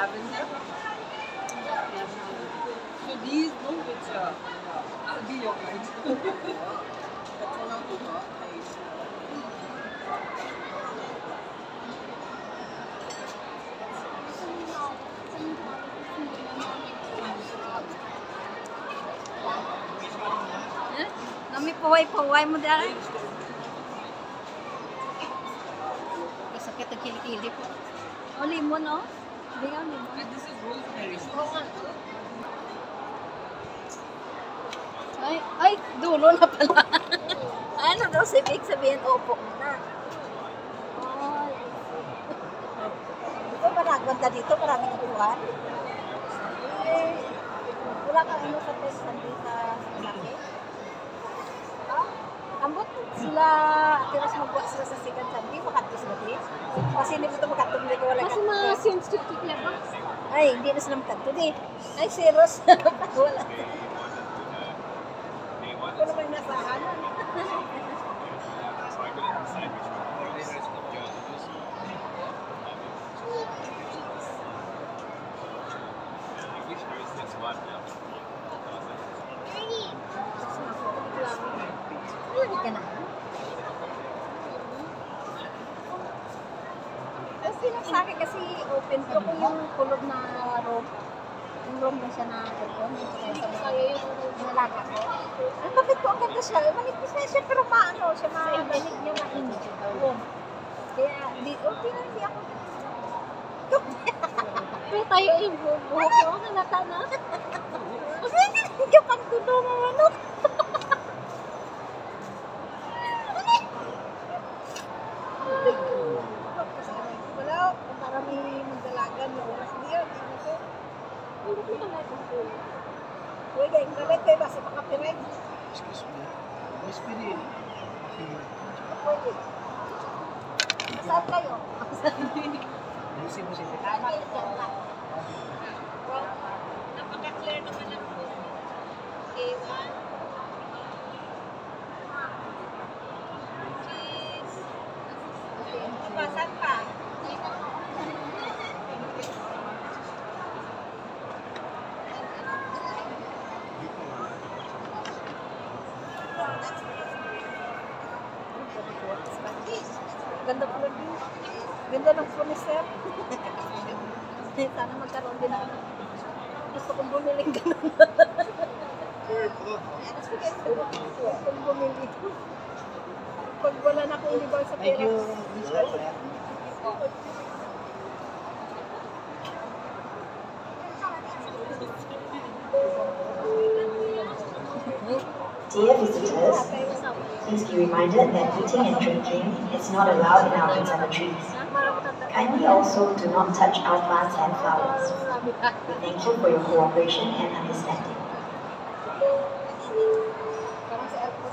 lavender. So these, no, which I'll be your guide. That's all I'll do. Nami paway-paway mo dahil. Sakit ang kilikili po. O, limon, o. Hindi nga, limon. And this is rosemary. Ay, dulo na pala. Ano daw sabihin, opo na. Ay. Ito, maragwanda dito, maraming upuan. Wala kang ano sa test nandito sa laki. Ambot sila, tiras magbuhat sila sa second Sunday, makato sila din. Kasi hindi mo ito makato, hindi ko wala kasi ma-sensitive kaya ba? Ay, hindi na sila makato din. Ay, serious. Wala. Ako naman nasahan. Lamig ka na. Kasi lang sa akin kasi open ko kung yung kulog na room. Yung room na siya na aircon. Yung nalaga ko. Ang bakit ko ang ganda siya. Manipis na siya pero maano siya malamig niya mainit. Kaya okay na hindi ako. Pero tayo yung buhok ko. Halata na. Hindi ka pang tulo mo manok. Wala, para may magdalagan na oras niya. Hindi ko na natin po. Uy, gayong galit kayo basta makapirig. Excuse me. Miss Pirin. Pwede. Saan kayo? Musi mo siya. Napaka-clear naman ang po. A1. Cheese. Saan ka? Ganda po lang din. Ganda ng furniture. Sana magkaroon din ako. Gusto kong bumili ganun. Gusto kong bumili. Pag wala na akong libang sa pera. Thank you, Miss Pirin. Dear visitors, please be reminded that eating and drinking is not allowed in our conservatories. Kindly also do not touch our plants and flowers. We thank you for your cooperation and understanding. Parang sa airport.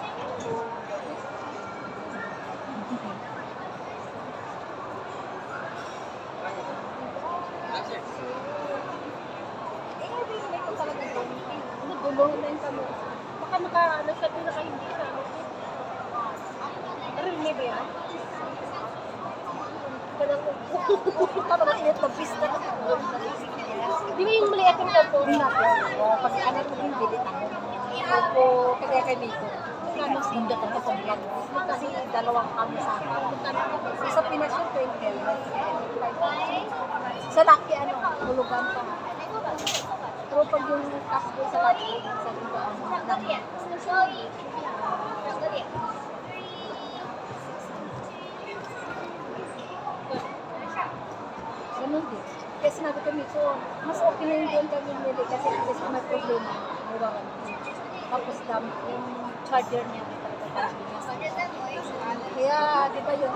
Hindi ko talaga doon. Nagulong na yung kamo. Baka naka-ano siya, pinaka-hindi siya. Pero hindi ba yan? Pupunta naman init na pista. Di ba yung maliit yung topo natin? Pag ano ko yung bilit ako. Opo, kaya kay Miko. Ano, hindi ko sa vlog. Kasi dalawang kami sa akin. Sa Pinas yung 20. Sa Lucky, ano, hulugan pa. Pero pag yung cash ko sa Lucky, sa dito, ganun din. Kaya sinabi ko Miko, mas okay na yung doon kami nili kasi at least may problema. Tapos yung charger niya. Kaya, di ba yung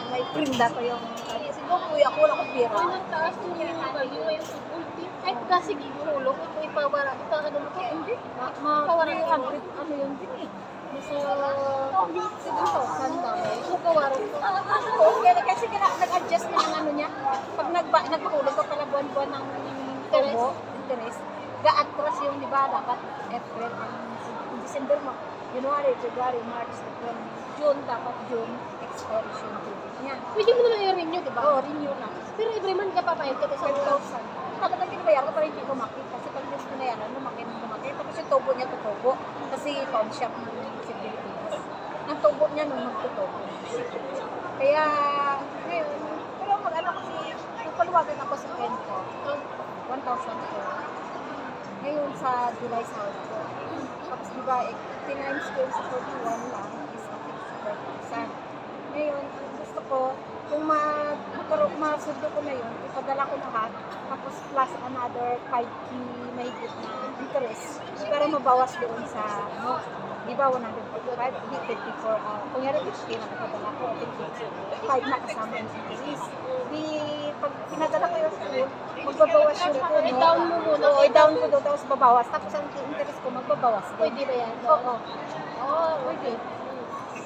may prinda ko yung siguro kuya ko, wala ko pira. Ay, nagtaas yung value yung ulti. Kahit kasi gihulog, ito ipawara. Ito, ano mo ito? Hindi. Mawari yung ano yun din eh. Siguro, sanda. So, kawaran ko. Okay, kasi nag-adjust na yung ano niya. Pag nagpahulog ka pala buwan-buwan ng interest, ga-atras yung, di ba, dapat April, December mo. January, February, March, April, June, dapat June, expiration date niya. Pwede mo naman i-renew di ba? Oo, renew na. Pero every month ka papayag ka sa 5,000. Tapos ang pinabayaran ko pa rin hindi lumaki. Kasi pag gusto na yan, lumaki. Tapos yung tubo niya tutubo. Kasi pawn shop ng Pilipinas. Ang tubo niya nung magtutubo. Kaya, ngayon, pero mag-ano kasi, nagpaluwagan ako sa pen ko. 1,000 ko. Ngayon sa July sahod ko. Tapos diba, 89 ko sa 41 lang is a fixed 4,000. Ngayon, ang gusto ko, kung masundo ko na yun, ipadala ko lahat, tapos plus another 5K mahigit na interest para mabawas doon sa, ano, di ba 145, di 54, kunyari 50 na napadala ko, 5 na kasama yung interest. Di, pag pinadala ko yung school, magbabawas yung ko, no? I-down mo muna. Oo, i-down ko doon, tapos babawas. Tapos ang interest ko, magbabawas. Pwede ba yan? Oo. Oo, pwede.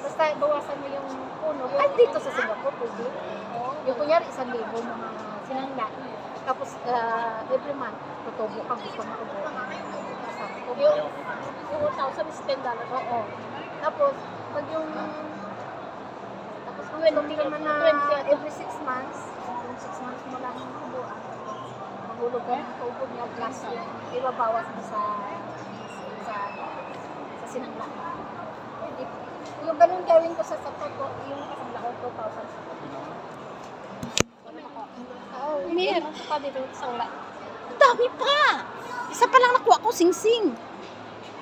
Basta bawasan mo yung puno. Ay, dito sa Singapore, pwede. Yung kunyari, 1,000 mga sinangla. Tapos, every month, tutubo ka, gusto mo tubo. Yung 1,000 is $10. Oo. Tapos, pag yung... Tapos, kung hindi ka man na every 6 months, yung 6 months mo lang yung tubuan, mahulog ka ng tubo niya, plus yung ibabawas mo sa sinangla. Yung ganun gawin ko sa sapat ko, yung kasangla ko, 2,000. Meron pa dito sa ulan. Ang dami pa! Isa pa lang nakuha ko, sing-sing.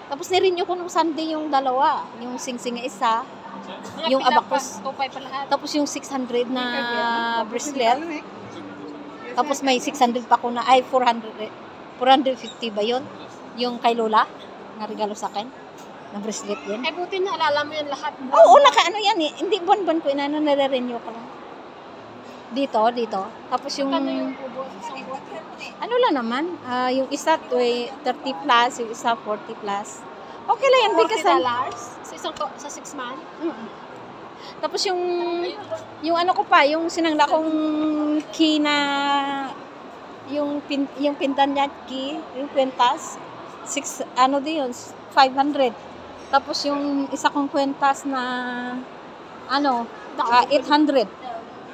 Tapos nirenew ko nung Sunday yung dalawa. Yung sing-sing na isa, yung abacus. 2,500 pa lahat. Tapos yung 600 na bracelet. Tapos may 600 pa ko na, ay 450 ba yun? Yung kay Lola, na regalo sa akin. Na bracelet yun. Ay, buti na alala mo yan lahat. Oo, naka-ano yan eh. Hindi buwan-buwan ko, inano, nare-renew ko lang. Dito. Tapos yung... Kano yung kubo sa isang buwan? Ano lang naman, yung isa 30 plus, yung isa 40 plus. Okay lang yan, because $40 sa 6 months? tapos yung ano ko pa, yung sinangla kong key na, yung pintan niya key, yung kwentas, 500. Tapos yung isa kong kwentas na, 800.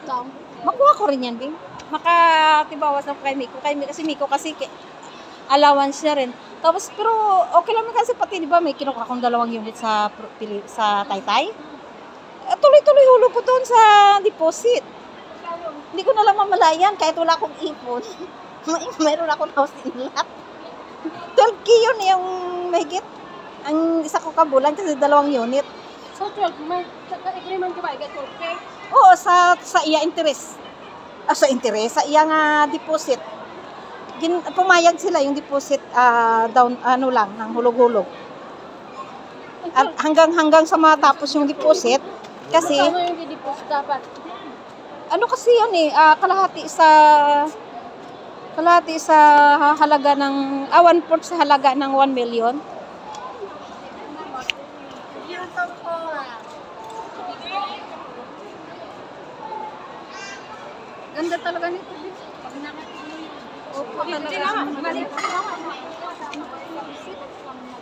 Down. Makuha ko rin yan, Bing. Makatibawas na kay Miko. Kasi Miko kasi allowance niya rin. Tapos, pero okay lang kasi pati, di ba, may kinuha akong 2 unit sa Taytay. Tuloy-tuloy hulo ko doon sa deposit. Hindi ko na lang mamalayan kahit wala akong ipon. Mayroon akong house in lot. 12K yun yung mahigit. Ang isa ko kabulan kasi 2 unit. So, 12 months. Agreement ka ba? I get 12K? Oo, sa iya interest. Sa interest, sa iya nga deposit. Pumayag sila yung deposit down lang ng hulog-hulog. At hanggang sa matapos yung deposit kasi Ano yung di-deposit dapat? ano kasi yun eh, kalahati sa halaga ng 1/4 sa halaga ng 1 million. Ganda talaga nito.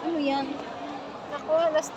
Ano yan? Ako, last